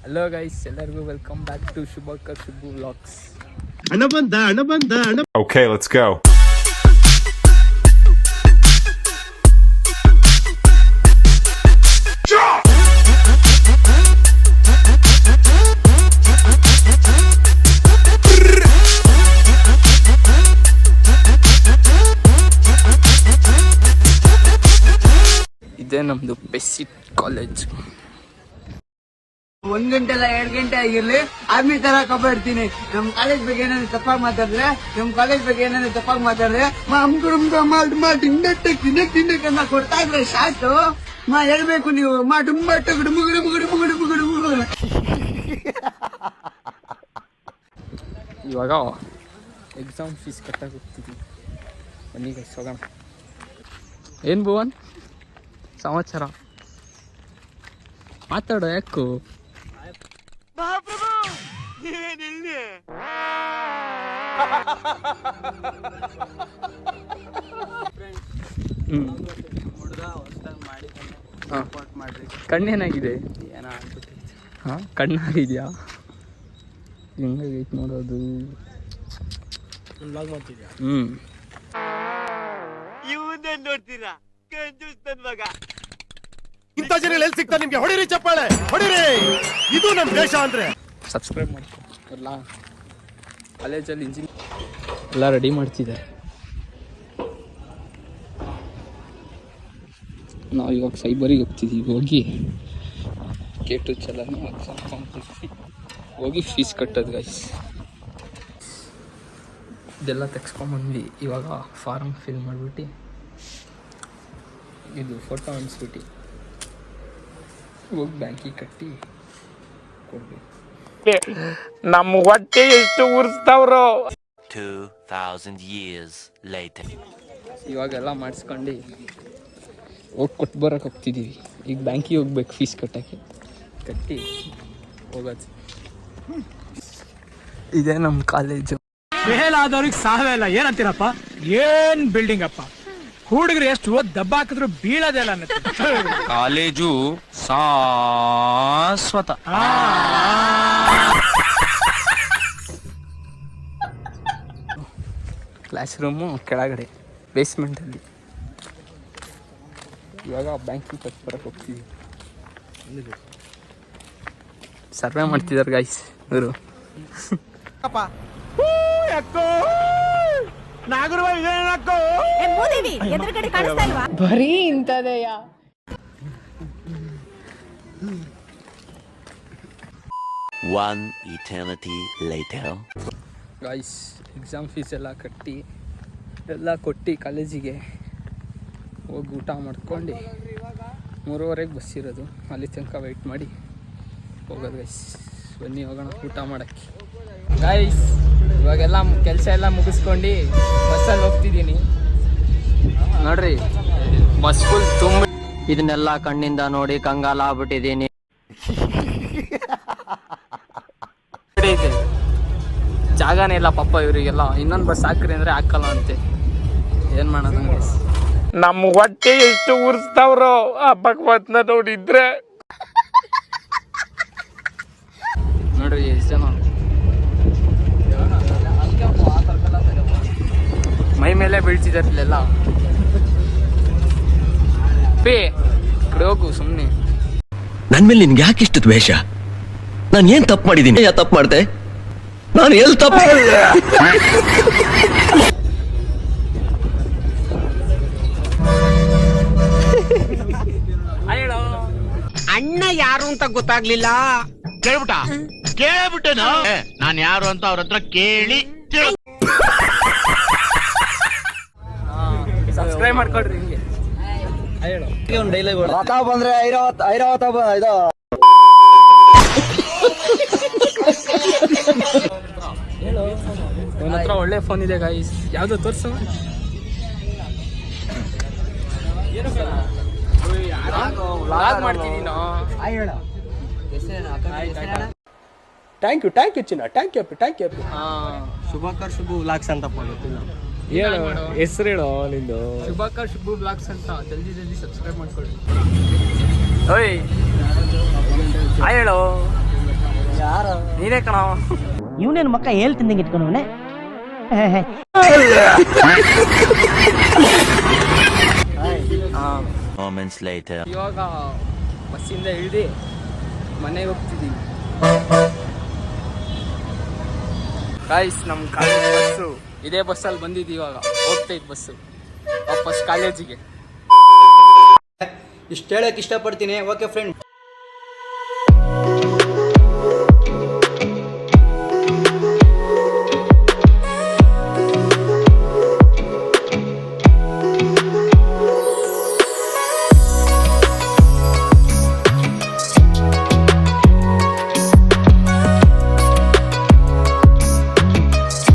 Hello guys, ಎಲ್ಲರಿಗೂ welcome back to Shubhakar Shubhu vlogs. ಅಣ್ಣ ಬಂದ. Okay, let's go. ಇದೇ ನಮ್ದು ಬೆಸಿಟ್ ಕಾಲೇಜ್. 1 ಗಂಟೆ ಅಲ್ಲ 2 ಗಂಟೆ ಆಗಿರ್ಲಿ ಆರ್ಮಿ ತರ ಕಬ್ಬಡ್ತೀನಿ. ನಮ್ ಕಾಲೇಜ್ ಬಗ್ಗೆ ಏನಾದ್ರು ತಪ್ಪಾಗಿ ಮಾತಾಡಿದ್ರೆ ತಿಂಡಕ್ ಅಂತ ಕೊಡ್ತಾ ಇದ್ರೆ ಶಾರ್ಟ್ ಹೇಳ್ಬೇಕು ನೀವು ಇವಾಗ ಎಕ್ಸಾಮ್ ಫೀಸ್ ಕಟ್ಟಾಗಿ ಹೋಗ್ತಿದ್ವಿ. ಬನ್ನಿ ಗೈಸ್ ಹೋಗೋಣ. ಏನು ಭುವನ್ ಸಮಾಚಾರ? ಮಾತಾಡೋ ಯಾಕು? ಕಣ್ಣೇನಾಗಿದೆ? ಹಾಂ, ಕಣ್ಣಾಗಿದೆಯಾ? ಹೆಂಗಾಗೈತೆ ನೋಡೋದು. ನೋಡ್ತೀರಾ ಇಂಥ ಜನ ಎಲ್ಲಿ ಸಿಗ್ತಾರೆ ನಿಮ್ಗೆ? ಹೊಡಿರಿ ಚಪ್ಪಾಳೆ, ಹೊಡಿರಿ. ಇದು ನಮ್ ದೇಶ ಅಂದ್ರೆ. ಸಬ್ಸ್ಕ್ರೈಬ್ ಮಾಡ್ಕೊ. ಎಲ್ಲ ಕಾಲೇಜಲ್ಲಿ ಎಲ್ಲ ರೆಡಿ ಮಾಡ್ತಿದ್ದಾರೆ. ನಾವು ಇವಾಗ ಸೈಬರಿಗೆ ಹೋಗ್ತಿದ್ದೀವಿ. ಹೋಗಿ ಕೇಟು ಚಲನ ಹೋಗಿ ಫೀಸ್ ಕಟ್ಟೋದು ಗೈಸ್. ಇದೆಲ್ಲ ತೆಗ್ಸ್ಕೊಂಬಂದ್ವಿ. ಇವಾಗ ಫಾರ್ಮ್ ಫಿಲ್ ಮಾಡಿಬಿಟ್ಟು ಇದು ಫೋಟೋ ಅನ್ಸ್ಬಿಟ್ಟು ಹೋಗಿ ಬ್ಯಾಂಕಿಗೆ ಕಟ್ಟಿ ಕೊಡ್ಬೇಕು. ನಮ್ಮ ಹೊಟ್ಟೆ ಎಷ್ಟು ಉರ್ಸ್ತಾವ್ರು. 2000 years later. ಇವಾಗೆಲ್ಲ ಮಾಡಿಸ್ಕೊಂಡು ಹೋಗಿ ಕೊಟ್ಟು ಬರೋಕೆ ಹೋಗ್ತಿದ್ದೀವಿ. ಈಗ ಬ್ಯಾಂಕಿಗೆ ಹೋಗ್ಬೇಕು ಫೀಸ್ ಕಟ್ಟೋಕ್ಕೆ. ಕಟ್ಟಿ ಹೋಗೋದು. ಇದೇ ನಮ್ಮ ಕಾಲೇಜು. ಮೇಲಾದವ್ರಿಗೆ ಸಾವೇ ಇಲ್ಲ. ಏನಂತೀರಪ್ಪ? ಏನ್ ಬಿಲ್ಡಿಂಗ್ ಅಪ್ಪ. ಹುಡುಗರು ಎಷ್ಟು ಓದ್ ದಬ್ಬ ಹಾಕಿದ್ರು ಬೀಳೋದೇ ಇಲ್ಲ. ಕಾಲೇಜು ಶಾಶ್ವತ. ಕ್ಲಾಸ್ ರೂಮು ಕೆಳಗಡೆ ಬೇಸ್ಮೆಂಟಲ್ಲಿ. ಇವಾಗ ಬ್ಯಾಂಕಿಗೆ ಕಟ್ಟಿ ಬರೋಕೆ ಹೋಗ್ತಿದ್ದೀವಿ. ಸರ್ವೆ ಮಾಡ್ತಿದ್ದಾರೆ ಗಾಯ್ಸ್ ಇವರು. ಬರೀ ಇಂಥದೆಯ. One eternity later. Guys, exam fees ಎಲ್ಲ ಕಟ್ಟಿ ಎಲ್ಲ ಕೊಟ್ಟು ಕಾಲೇಜಿಗೆ ಹೋಗಿ ಊಟ ಮಾಡ್ಕೊಂಡು 3:30ಗೆ ಬಸ್ ಇರೋದು. ಅಲ್ಲಿ ತನಕ ವೆಯ್ಟ್ ಮಾಡಿ ಹೋಗೋದು ಗೈಸ್. ಬನ್ನಿ ಹೋಗೋಣ ಊಟ ಮಾಡೋಕ್ಕೆ. ಗೈಸ್, ಇವಾಗೆಲ್ಲ ಕೆಲಸ ಎಲ್ಲ ಮುಗಿಸ್ಕೊಂಡು ಬಸ್ಸಲ್ಲಿ ಹೋಗ್ತಿದ್ದೀನಿ. ನೋಡ್ರಿ, ಬಸ್ ಫುಲ್ ತುಂಬ. ಇದನ್ನೆಲ್ಲ ಕಣ್ಣಿಂದ ನೋಡಿ ಕಂಗಾಲ ಆಗ್ಬಿಟ್ಟಿದ್ದೀನಿ. ಜಾಗನೇ ಇಲ್ಲ ಪಾಪ ಇವರಿಗೆಲ್ಲ. ಇನ್ನೊಂದು ಬಸ್ ಹಾಕ್ರಿ ಅಂದರೆ ಹಾಕಲ್ಲ ಅಂತೆ. ಏನು ಮಾಡೋದು ಗೈಸ್? ನಮ್ಮ ಹೊಟ್ಟೆ ಎಷ್ಟು ಉರ್ಸ್ತಾವ್ರು ಆ ಭಗವಂತನ ನೋಡಿದ್ರೆ. ನೋಡ್ರಿ ಎಷ್ಟು ಜನ ಮೈ ಮೇಲೆ ಬೀಳ್ತಿದ್ದಾರೆ ಇಲ್ಲೆಲ್ಲ. ಕಡೆ ಹೋಗು ಸುಮ್ಮನೆ. ನನ್ ಮೇಲೆ ನಿನ್ಗೆ ಯಾಕೆ ಇಷ್ಟು ದ್ವೇಷ? ನಾನು ಏನ್ ತಪ್ಪು ಮಾಡಿದ್ದೀನಿ? ತಪ್ಪು ಮಾಡ್ದೆ? ನಾನು ಎಲ್ಲಿ ತಪ್ಪು? ಅಣ್ಣ ಯಾರು ಅಂತ ಗೊತ್ತಾಗ್ಲಿಲ್ಲ. ಕೇಳ್ಬಿಟ್ಟೇನು? ನಾನ್ ಯಾರು ಅಂತ ಅವ್ರ ಹತ್ರ ಕೇಳಿ ಸಬ್ಸ್ಕ್ರೈಬ್ ಮಾಡ್ಕೊಡ್ರಿ. ಹಿಂಗೆ ಒಂದು ಡೈಲಾಗ್ ಬಂದ್ರೆ ಐರಾವತ ಇದು ನನ್ನ ಹತ್ರ ಒಳ್ಳೆ ಫೋನ್ ಇದೆ ಗಾಯ್ಸ್. ಯಾವ್ದು ತೋರ್ಸು. ವ್ಲಾಗ್ ಮಾಡ್ತಿದ್ದೀನಿ. ಥ್ಯಾಂಕ್ ಯು ಚಿನ್ನ. Thank you. Shubhakar Shubhu vlogs ಅಂತ ಹೇಳು, ಹೆಸರು ಹೇಳೋ ನಿಂದು. ಶುಭಕರ್ ಶುಭು ವ್ಲಾಗ್ಸ್ ಅಂತ. ಜಲ್ದಿ ಸಬ್ಸ್ಕ್ರೈಬ್ ಮಾಡ್ಕೊಳ್ಳಿ. ಓಯ್ ಹಾಯ್ ಹೇಳೋ. ನೀನೇ ಕಣ. ಇವನೇನು ಮಕ್ಕ ಹೇಳ್ತಿದ್ದಂಗೆ ಇಟ್ಕೊಂಡವನೆ. Moments later. ಇವಾಗ ಬಸ್ಸಿಂದ ಇಳಿದು ಮನೆಗೆ ಹೋಗ್ತಿದ್ದೀವಿ. ಗಾಯ್ಸ್ ನಮ್ಮ ಕಾಲೇಜ್ ಬಸ್ಸು ಇದೇ ಬಸ್ಸಲ್ಲಿ ಬಂದಿದ್ದು. ಇವಾಗ ಹೋಗ್ತೈತೆ ಬಸ್ಸು ವಾಪಸ್ ಕಾಲೇಜಿಗೆ. ಇಷ್ಟು ಹೇಳಕ್ ಇಷ್ಟಪಡ್ತೀನಿ. Okay friend.